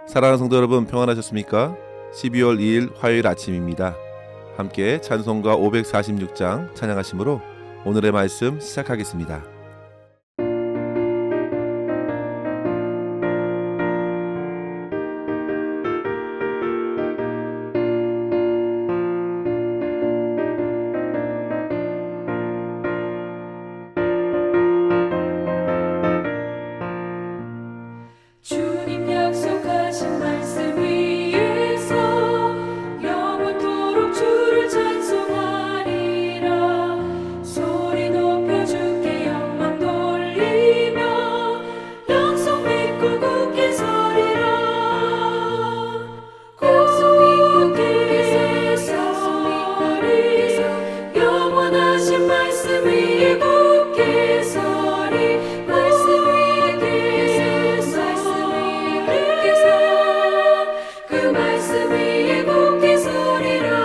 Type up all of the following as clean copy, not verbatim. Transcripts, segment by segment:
사랑하는 성도 여러분, 평안하셨습니까? 12월 2일 화요일 아침입니다. 함께 찬송가 546장 찬양하심으로 오늘의 말씀 시작하겠습니다. 주님 약속하신 말씀 위에서 영원토록 주를 찬송하리라. 소리 높여 주께 영광 돌리며 약속 믿고 굳게 서리라. 굳게 서리 영원하신 말씀 위에 굳게 서리. 말씀 위에 그 말씀 위에 굳게 서리라.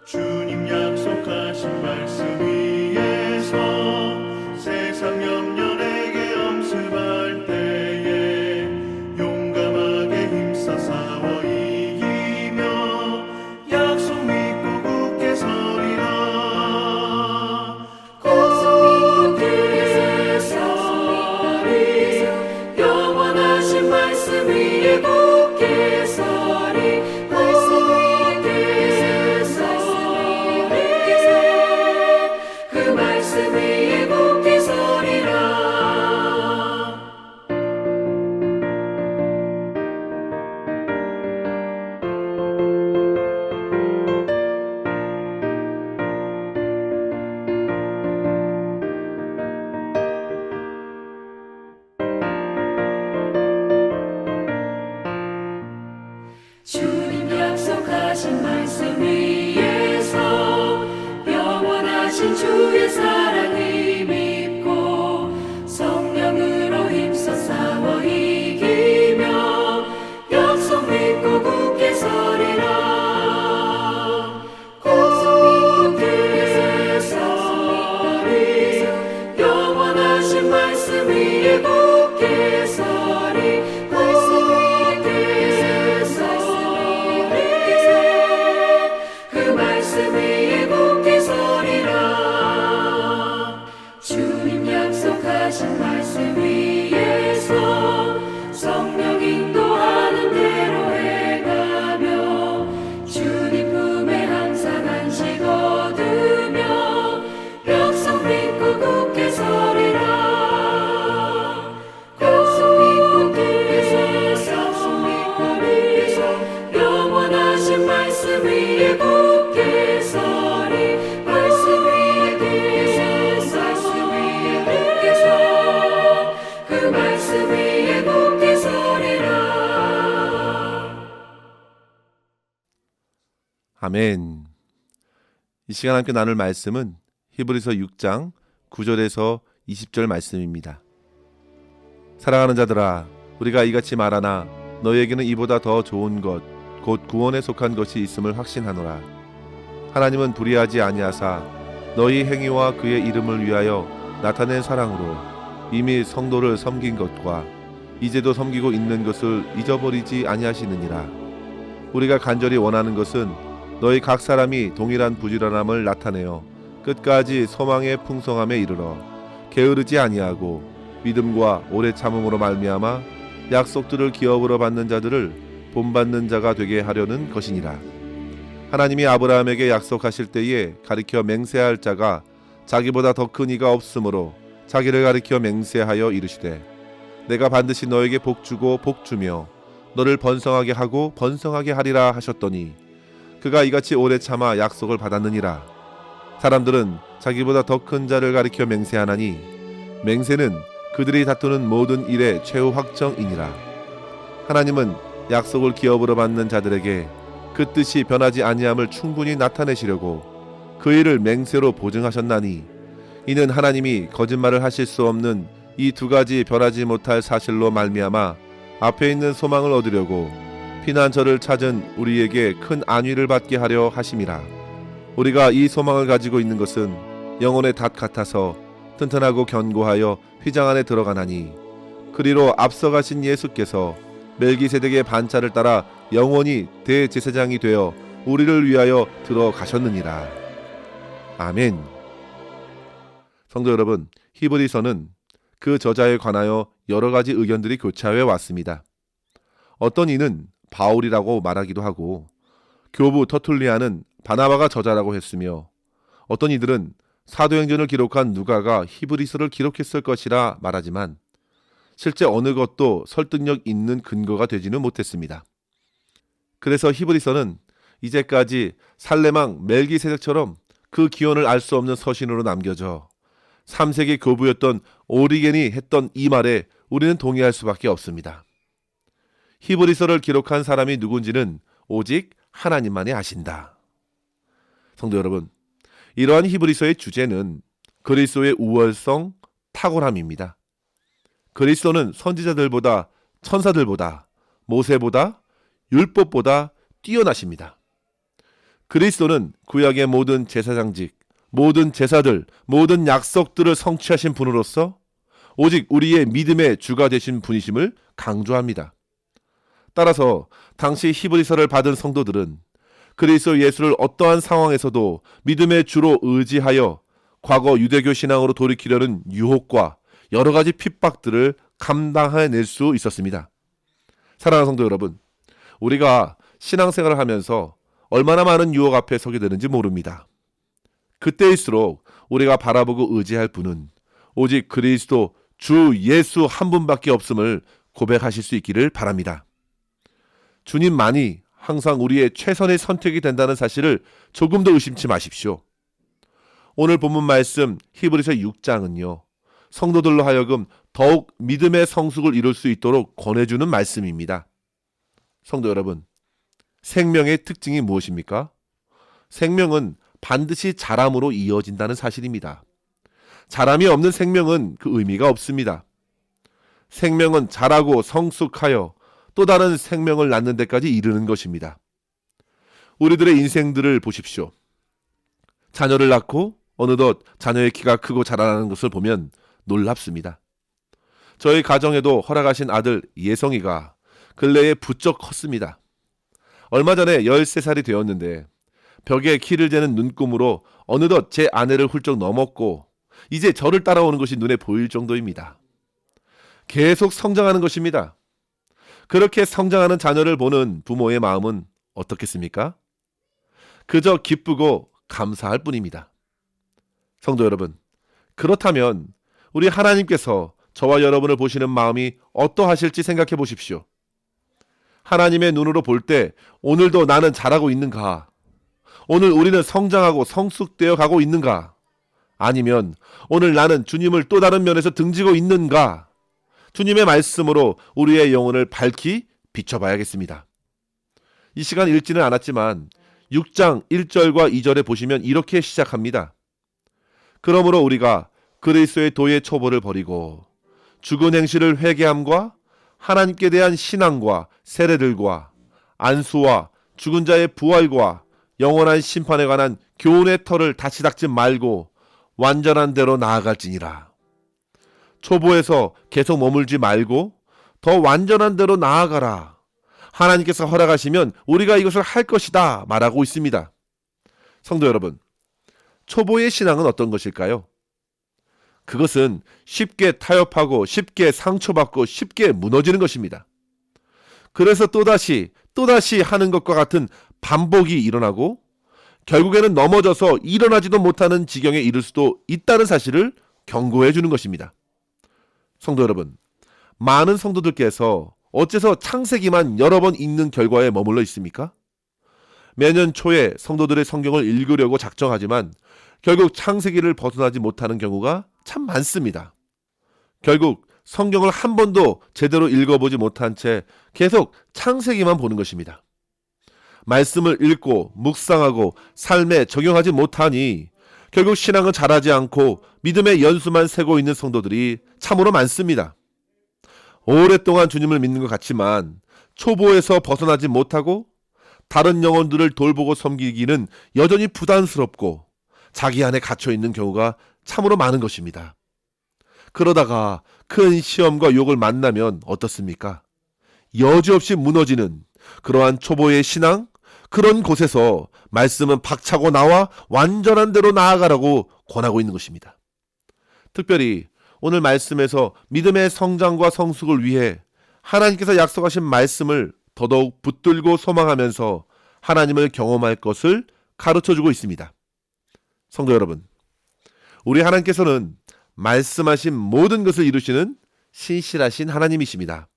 주님 약속하신 말씀 위에서 세상 염려에게 엄습할 때에 용감하게 힘써 싸워 이기며 약속 믿고 굳게 서리라. 굳게 서리 영원하신 말씀 위에 굳게 서리. 말씀 위에 서리 그 말씀 위에 굳게 서리라. 주님 약속하신 말씀 위에서 영원하신 주의 사랑을 믿고 성령으로 힘써 싸워 이기며 약속 믿고 굳게 서리라. 굳게 서리 영원하신 말씀 위에 굳게 서리. 말씀 위에 서리 그 말씀 위에 굳게 서리라. 주님 약속하신 말씀 위에서 성령 인도하는 대로 행하며 주님 품에 항상 안식 얻으며 약속 믿고 굳게 서리라. 약속 믿고 굳게 서리 영원하신 말씀 위에 굳게 서리. 말씀 위에 굳게 서 그 말씀 위에 굳게 서리라. 아멘. 이 시간 함께 나눌 말씀은 히브리서 6장 9절에서 20절 말씀입니다. 사랑하는 자들아, 우리가 이같이 말하나 너희에게는 이보다 더 좋은 것 곧 구원에 속한 것이 있음을 확신하노라. 하나님은 불의하지 아니하사 너희 행위와 그의 이름을 위하여 나타낸 사랑으로 이미 성도를 섬긴 것과 이제도 섬기고 있는 것을 잊어버리지 아니하시느니라. 우리가 간절히 원하는 것은 너희 각 사람이 동일한 부지런함을 나타내어 끝까지 소망의 풍성함에 이르러 게으르지 아니하고 믿음과 오래 참음으로 말미암아 약속들을 기업으로 받는 자들을 본받는 자가 되게 하려는 것이니라. 하나님이 아브라함에게 약속하실 때에 가리켜 맹세할 자가 자기보다 더 큰 이가 없으므로 자기를 가리켜 맹세하여 이르시되 내가 반드시 너에게 복주고 복주며 너를 번성하게 하고 번성하게 하리라 하셨더니 그가 이같이 오래 참아 약속을 받았느니라. 사람들은 자기보다 더 큰 자를 가리켜 맹세하나니 맹세는 그들이 다투는 모든 일의 최후 확정이니라. 하나님은 약속을 기업으로 받는 자들에게 그 뜻이 변하지 아니함을 충분히 나타내시려고 그 일을 맹세로 보증하셨나니 이는 하나님이 거짓말을 하실 수 없는 이 두 가지 변하지 못할 사실로 말미암아 앞에 있는 소망을 얻으려고 피난처를 찾은 우리에게 큰 안위를 받게 하려 하심이라. 우리가 이 소망을 가지고 있는 것은 영혼의 닷 같아서 튼튼하고 견고하여 휘장 안에 들어가나니 그리로 앞서가신 예수께서 멜기세덱의 반차를 따라 영원히 대제사장이 되어 우리를 위하여 들어가셨느니라. 아멘. 성도 여러분, 히브리서는 그 저자에 관하여 여러 가지 의견들이 교차해 왔습니다. 어떤 이는 바울이라고 말하기도 하고, 교부 터툴리아는 바나바가 저자라고 했으며, 어떤 이들은 사도행전을 기록한 누가가 히브리서를 기록했을 것이라 말하지만 실제 어느 것도 설득력 있는 근거가 되지는 못했습니다. 그래서 히브리서는 이제까지 살레망 멜기세덱처럼 그 기원을 알 수 없는 서신으로 남겨져 3세기 교부였던 오리겐이 했던 이 말에 우리는 동의할 수밖에 없습니다. 히브리서를 기록한 사람이 누군지는 오직 하나님만이 아신다. 성도 여러분, 이러한 히브리서의 주제는 그리스도의 우월성, 탁월함입니다. 그리스도는 선지자들보다, 천사들보다, 모세보다, 율법보다 뛰어나십니다. 그리스도는 구약의 모든 제사장직, 모든 제사들, 모든 약속들을 성취하신 분으로서 오직 우리의 믿음의 주가 되신 분이심을 강조합니다. 따라서 당시 히브리서를 받은 성도들은 그리스도 예수를 어떠한 상황에서도 믿음의 주로 의지하여 과거 유대교 신앙으로 돌이키려는 유혹과 여러 가지 핍박들을 감당해낼 수 있었습니다. 사랑하는 성도 여러분, 우리가 신앙생활을 하면서 얼마나 많은 유혹 앞에 서게 되는지 모릅니다. 그때일수록 우리가 바라보고 의지할 분은 오직 그리스도 주 예수 한 분밖에 없음을 고백하실 수 있기를 바랍니다. 주님만이 항상 우리의 최선의 선택이 된다는 사실을 조금 더 의심치 마십시오. 오늘 본문 말씀 히브리서 6장은요, 성도들로 하여금 더욱 믿음의 성숙을 이룰 수 있도록 권해주는 말씀입니다. 성도 여러분, 생명의 특징이 무엇입니까? 생명은 반드시 자람으로 이어진다는 사실입니다. 자람이 없는 생명은 그 의미가 없습니다. 생명은 자라고 성숙하여 또 다른 생명을 낳는 데까지 이르는 것입니다. 우리들의 인생들을 보십시오. 자녀를 낳고 어느덧 자녀의 키가 크고 자라나는 것을 보면 놀랍습니다. 저희 가정에도 허락하신 아들 예성이가 근래에 부쩍 컸습니다. 얼마 전에 13살이 되었는데 벽에 키를 재는 눈금으로 어느덧 제 아내를 훌쩍 넘었고 이제 저를 따라오는 것이 눈에 보일 정도입니다. 계속 성장하는 것입니다. 그렇게 성장하는 자녀를 보는 부모의 마음은 어떻겠습니까? 그저 기쁘고 감사할 뿐입니다. 성도 여러분, 그렇다면 우리 하나님께서 저와 여러분을 보시는 마음이 어떠하실지 생각해 보십시오. 하나님의 눈으로 볼 때 오늘도 나는 자라고 있는가? 오늘 우리는 성장하고 성숙되어 가고 있는가? 아니면 오늘 나는 주님을 또 다른 면에서 등지고 있는가? 주님의 말씀으로 우리의 영혼을 밝히 비춰봐야겠습니다. 이 시간 읽지는 않았지만 6장 1절과 2절에 보시면 이렇게 시작합니다. 그러므로 우리가 그리스도의 도의 초보를 버리고 죽은 행실을 회개함과 하나님께 대한 신앙과 세례들과 안수와 죽은 자의 부활과 영원한 심판에 관한 교훈의 털을 다시 닦지 말고 완전한 대로 나아갈지니라. 초보에서 계속 머물지 말고 더 완전한 대로 나아가라. 하나님께서 허락하시면 우리가 이것을 할 것이다 말하고 있습니다. 성도 여러분, 초보의 신앙은 어떤 것일까요? 그것은 쉽게 타협하고 쉽게 상처받고 쉽게 무너지는 것입니다. 그래서 또다시 하는 것과 같은 반복이 일어나고 결국에는 넘어져서 일어나지도 못하는 지경에 이를 수도 있다는 사실을 경고해 주는 것입니다. 성도 여러분, 많은 성도들께서 어째서 창세기만 여러 번 읽는 결과에 머물러 있습니까? 매년 초에 성도들의 성경을 읽으려고 작정하지만 결국 창세기를 벗어나지 못하는 경우가 참 많습니다. 결국 성경을 한 번도 제대로 읽어보지 못한 채 계속 창세기만 보는 것입니다. 말씀을 읽고 묵상하고 삶에 적용하지 못하니 결국 신앙은 자라지 않고 믿음의 연수만 세고 있는 성도들이 참으로 많습니다. 오랫동안 주님을 믿는 것 같지만 초보에서 벗어나지 못하고 다른 영혼들을 돌보고 섬기기는 여전히 부담스럽고 자기 안에 갇혀있는 경우가 참으로 많은 것입니다. 그러다가 큰 시험과 욕을 만나면 어떻습니까? 여지없이 무너지는 그러한 초보의 신앙, 그런 곳에서 말씀은 박차고 나와 완전한 대로 나아가라고 권하고 있는 것입니다. 특별히 오늘 말씀에서 믿음의 성장과 성숙을 위해 하나님께서 약속하신 말씀을 더더욱 붙들고 소망하면서 하나님을 경험할 것을 가르쳐주고 있습니다. 성도 여러분, 우리 하나님께서는 말씀하신 모든 것을 이루시는 신실하신 하나님이십니다.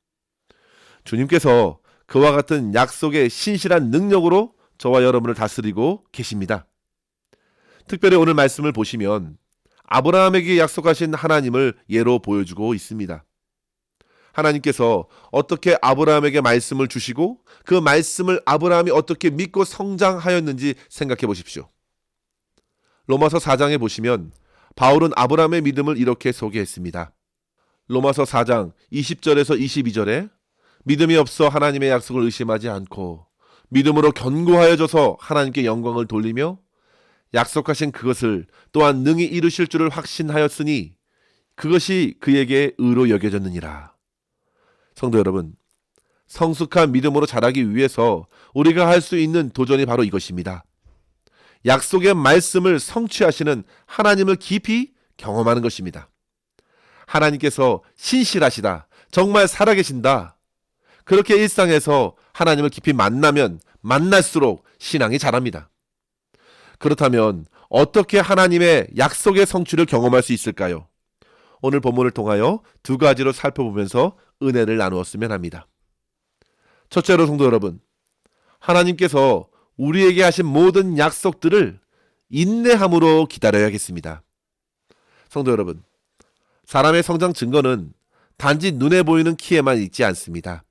주님께서 그와 같은 약속의 신실한 능력으로 저와 여러분을 다스리고 계십니다. 특별히 오늘 말씀을 보시면 아브라함에게 약속하신 하나님을 예로 보여주고 있습니다. 하나님께서 어떻게 아브라함에게 말씀을 주시고 그 말씀을 아브라함이 어떻게 믿고 성장하였는지 생각해 보십시오. 로마서 4장에 보시면 바울은 아브라함의 믿음을 이렇게 소개했습니다. 로마서 4장 20절에서 22절에 믿음이 없어 하나님의 약속을 의심하지 않고 믿음으로 견고하여져서 하나님께 영광을 돌리며 약속하신 그것을 또한 능히 이루실 줄을 확신하였으니 그것이 그에게 의로 여겨졌느니라. 성도 여러분, 성숙한 믿음으로 자라기 위해서 우리가 할 수 있는 도전이 바로 이것입니다. 약속의 말씀을 성취하시는 하나님을 깊이 경험하는 것입니다. 하나님께서 신실하시다, 정말 살아계신다, 그렇게 일상에서 하나님을 깊이 만나면 만날수록 신앙이 자랍니다. 그렇다면 어떻게 하나님의 약속의 성취를 경험할 수 있을까요? 오늘 본문을 통하여 두 가지로 살펴보면서 은혜를 나누었으면 합니다. 첫째로 성도 여러분, 하나님께서 우리에게 하신 모든 약속들을 인내함으로 기다려야겠습니다. 성도 여러분, 사람의 성장 증거는 단지 눈에 보이는 키에만 있지 않습니다.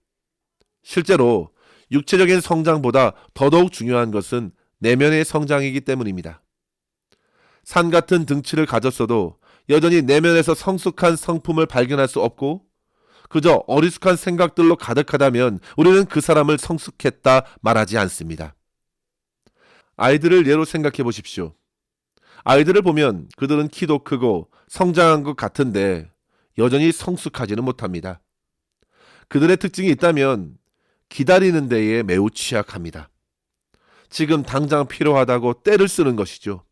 실제로 육체적인 성장보다 더더욱 중요한 것은 내면의 성장이기 때문입니다. 산 같은 등치를 가졌어도 여전히 내면에서 성숙한 성품을 발견할 수 없고 그저 어리숙한 생각들로 가득하다면 우리는 그 사람을 성숙했다 말하지 않습니다. 아이들을 예로 생각해 보십시오. 아이들을 보면 그들은 키도 크고 성장한 것 같은데 여전히 성숙하지는 못합니다. 그들의 특징이 있다면 기다리는 데에 매우 취약합니다. 지금 당장 필요하다고 때를 쓰는 것이죠.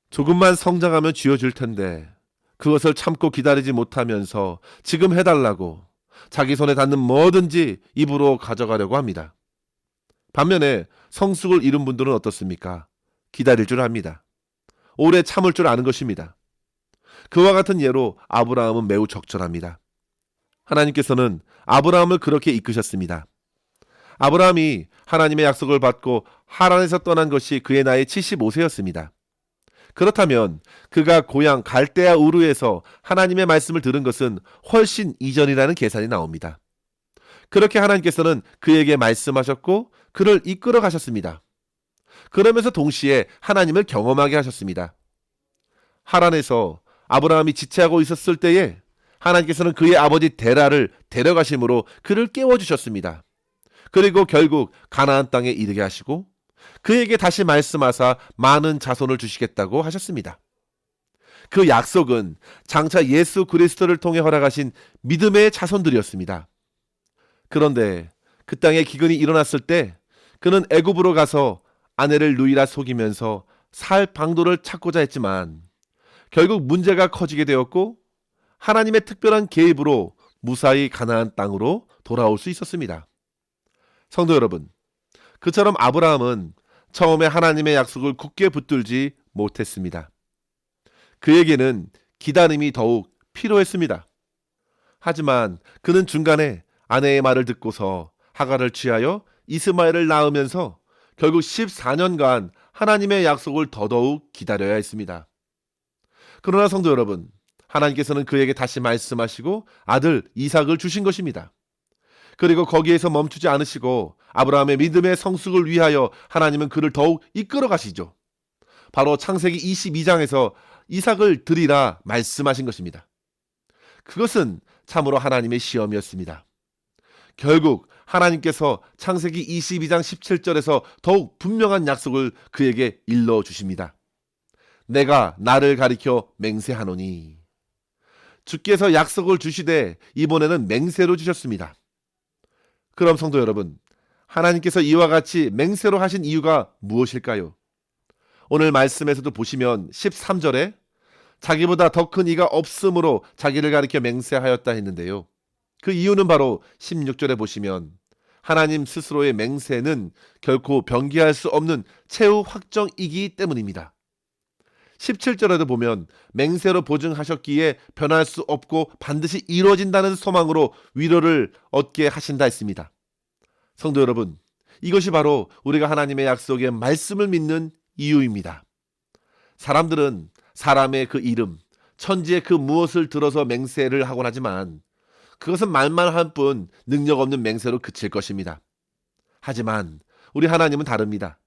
조금만 성장하면 쥐어줄 텐데 그것을 참고 기다리지 못하면서 지금 해달라고 자기 손에 닿는 뭐든지 입으로 가져가려고 합니다. 반면에 성숙을 이룬 분들은 어떻습니까? 기다릴 줄 압니다. 오래 참을 줄 아는 것입니다. 그와 같은 예로 아브라함은 매우 적절합니다. 하나님께서는 아브라함을 그렇게 이끄셨습니다. 아브라함이 하나님의 약속을 받고 하란에서 떠난 것이 그의 나이 75세였습니다. 그렇다면 그가 고향 갈대아 우르에서 하나님의 말씀을 들은 것은 훨씬 이전이라는 계산이 나옵니다. 그렇게 하나님께서는 그에게 말씀하셨고 그를 이끌어 가셨습니다. 그러면서 동시에 하나님을 경험하게 하셨습니다. 하란에서 아브라함이 지체하고 있었을 때에 하나님께서는 그의 아버지 데라를 데려가심으로 그를 깨워주셨습니다. 그리고 결국 가나안 땅에 이르게 하시고 그에게 다시 말씀하사 많은 자손을 주시겠다고 하셨습니다. 그 약속은 장차 예수 그리스도를 통해 허락하신 믿음의 자손들이었습니다. 그런데 그 땅에 기근이 일어났을 때 그는 애굽으로 가서 아내를 누이라 속이면서 살 방도를 찾고자 했지만 결국 문제가 커지게 되었고 하나님의 특별한 개입으로 무사히 가나안 땅으로 돌아올 수 있었습니다. 성도 여러분, 그처럼 아브라함은 처음에 하나님의 약속을 굳게 붙들지 못했습니다. 그에게는 기다림이 더욱 필요했습니다. 하지만 그는 중간에 아내의 말을 듣고서 하갈을 취하여 이스마엘을 낳으면서 결국 14년간 하나님의 약속을 더더욱 기다려야 했습니다. 그러나 성도 여러분, 하나님께서는 그에게 다시 말씀하시고 아들 이삭을 주신 것입니다. 그리고 거기에서 멈추지 않으시고 아브라함의 믿음의 성숙을 위하여 하나님은 그를 더욱 이끌어 가시죠. 바로 창세기 22장에서 이삭을 드리라 말씀하신 것입니다. 그것은 참으로 하나님의 시험이었습니다. 결국 하나님께서 창세기 22장 17절에서 더욱 분명한 약속을 그에게 일러주십니다. 내가 나를 가리켜 맹세하노니. 주께서 약속을 주시되 이번에는 맹세로 주셨습니다. 그럼 성도 여러분, 하나님께서 이와 같이 맹세로 하신 이유가 무엇일까요? 오늘 말씀에서도 보시면 13절에 자기보다 더 큰 이가 없으므로 자기를 가리켜 맹세하였다 했는데요. 그 이유는 바로 16절에 보시면 하나님 스스로의 맹세는 결코 변기할 수 없는 최후 확정이기 때문입니다. 17절에도 보면 맹세로 보증하셨기에 변할 수 없고 반드시 이루어진다는 소망으로 위로를 얻게 하신다 했습니다. 성도 여러분, 이것이 바로 우리가 하나님의 약속의 말씀을 믿는 이유입니다. 사람들은 사람의 그 이름, 천지의 그 무엇을 들어서 맹세를 하곤 하지만 그것은 말만 할 뿐 능력 없는 맹세로 그칠 것입니다. 하지만 우리 하나님은 다릅니다.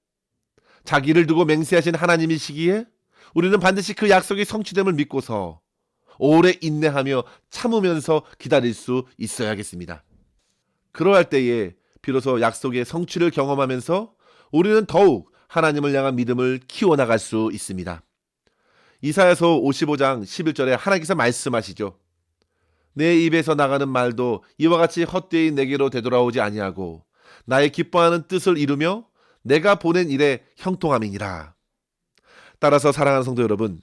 자기를 두고 맹세하신 하나님이시기에 우리는 반드시 그 약속이 성취됨을 믿고서 오래 인내하며 참으면서 기다릴 수 있어야겠습니다. 그러할 때에 비로소 약속의 성취를 경험하면서 우리는 더욱 하나님을 향한 믿음을 키워나갈 수 있습니다. 이사야서 55장 11절에 하나님께서 말씀하시죠. 내 입에서 나가는 말도 이와 같이 헛되이 내게로 되돌아오지 아니하고 나의 기뻐하는 뜻을 이루며 내가 보낸 일에 형통함이니라. 따라서 사랑하는 성도 여러분,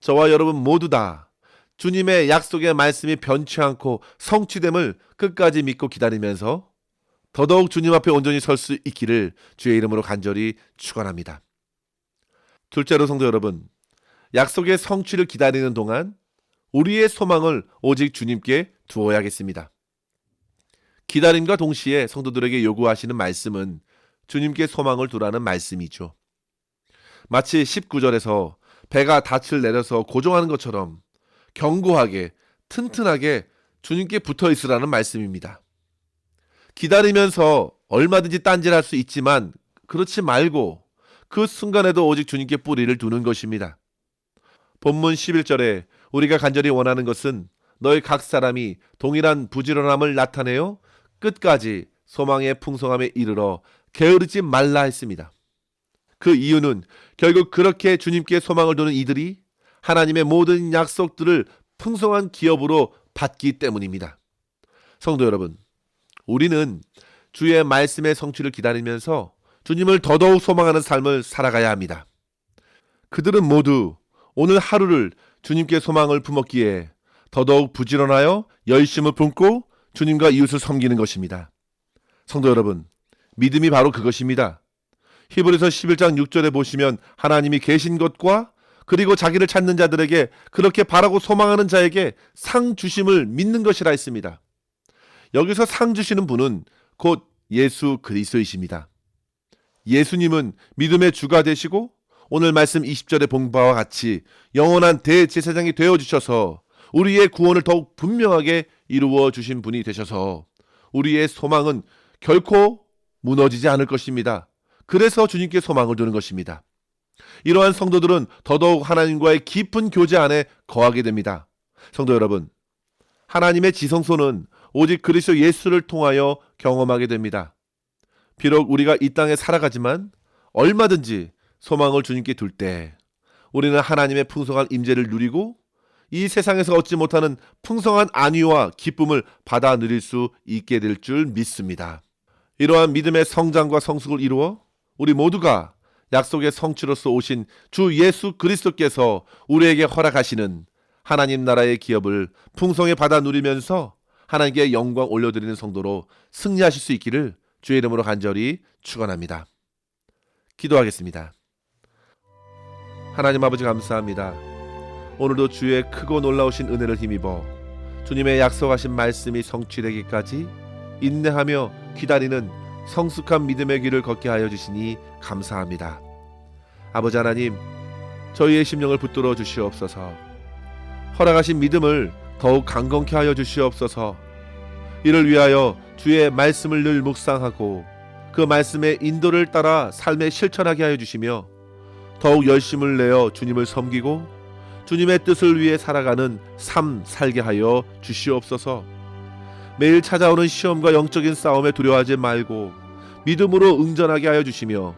저와 여러분 모두 다 주님의 약속의 말씀이 변치 않고 성취됨을 끝까지 믿고 기다리면서 더더욱 주님 앞에 온전히 설 수 있기를 주의 이름으로 간절히 축원합니다. 둘째로 성도 여러분, 약속의 성취를 기다리는 동안 우리의 소망을 오직 주님께 두어야겠습니다. 기다림과 동시에 성도들에게 요구하시는 말씀은 주님께 소망을 두라는 말씀이죠. 마치 19절에서 배가 닻을 내려서 고정하는 것처럼 견고하게 튼튼하게 주님께 붙어 있으라는 말씀입니다. 기다리면서 얼마든지 딴질할 수 있지만 그렇지 말고 그 순간에도 오직 주님께 뿌리를 두는 것입니다. 본문 11절에 우리가 간절히 원하는 것은 너희 각 사람이 동일한 부지런함을 나타내어 끝까지 소망의 풍성함에 이르러 게으르지 말라 했습니다. 그 이유는 결국 그렇게 주님께 소망을 두는 이들이 하나님의 모든 약속들을 풍성한 기업으로 받기 때문입니다. 성도 여러분, 우리는 주의 말씀의 성취를 기다리면서 주님을 더더욱 소망하는 삶을 살아가야 합니다. 그들은 모두 오늘 하루를 주님께 소망을 품었기에 더더욱 부지런하여 열심을 품고 주님과 이웃을 섬기는 것입니다. 성도 여러분, 믿음이 바로 그것입니다. 히브리서 11장 6절에 보시면 하나님이 계신 것과 그리고 자기를 찾는 자들에게 그렇게 바라고 소망하는 자에게 상 주심을 믿는 것이라 했습니다. 여기서 상 주시는 분은 곧 예수 그리스도이십니다. 예수님은 믿음의 주가 되시고 오늘 말씀 20절에 본 바와 같이 영원한 대제사장이 되어주셔서 우리의 구원을 더욱 분명하게 이루어 주신 분이 되셔서 우리의 소망은 결코 무너지지 않을 것입니다. 그래서 주님께 소망을 두는 것입니다. 이러한 성도들은 더더욱 하나님과의 깊은 교제 안에 거하게 됩니다. 성도 여러분, 하나님의 지성소는 오직 그리스도 예수를 통하여 경험하게 됩니다. 비록 우리가 이 땅에 살아가지만 얼마든지 소망을 주님께 둘 때 우리는 하나님의 풍성한 임재를 누리고 이 세상에서 얻지 못하는 풍성한 안위와 기쁨을 받아 누릴 수 있게 될 줄 믿습니다. 이러한 믿음의 성장과 성숙을 이루어 우리 모두가 약속의 성취로서 오신 주 예수 그리스도께서 우리에게 허락하시는 하나님 나라의 기업을 풍성히 받아 누리면서 하나님께 영광 올려드리는 성도로 승리하실 수 있기를 주의 이름으로 간절히 축원합니다. 기도하겠습니다. 하나님 아버지 감사합니다. 오늘도 주의 크고 놀라우신 은혜를 힘입어 주님의 약속하신 말씀이 성취되기까지 인내하며 기다리는 성숙한 믿음의 길을 걷게 하여 주시니 감사합니다. 아버지 하나님, 저희의 심령을 붙들어 주시옵소서. 허락하신 믿음을 더욱 강건케 하여 주시옵소서. 이를 위하여 주의 말씀을 늘 묵상하고 그 말씀의 인도를 따라 삶에 실천하게 하여 주시며 더욱 열심을 내어 주님을 섬기고 주님의 뜻을 위해 살아가는 삶 살게 하여 주시옵소서. 매일 찾아오는 시험과 영적인 싸움에 두려워하지 말고 믿음으로 응전하게 하여 주시며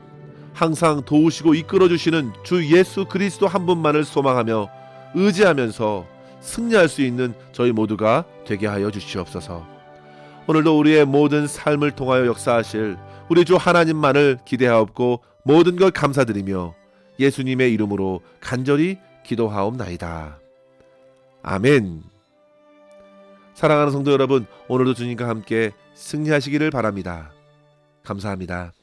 항상 도우시고 이끌어 주시는 주 예수 그리스도 한 분만을 소망하며 의지하면서 승리할 수 있는 저희 모두가 되게 하여 주시옵소서. 오늘도 우리의 모든 삶을 통하여 역사하실 우리 주 하나님만을 기대하옵고 모든 걸 감사드리며 예수님의 이름으로 간절히 기도하옵나이다. 아멘. 사랑하는 성도 여러분, 오늘도 주님과 함께 승리하시기를 바랍니다. 감사합니다.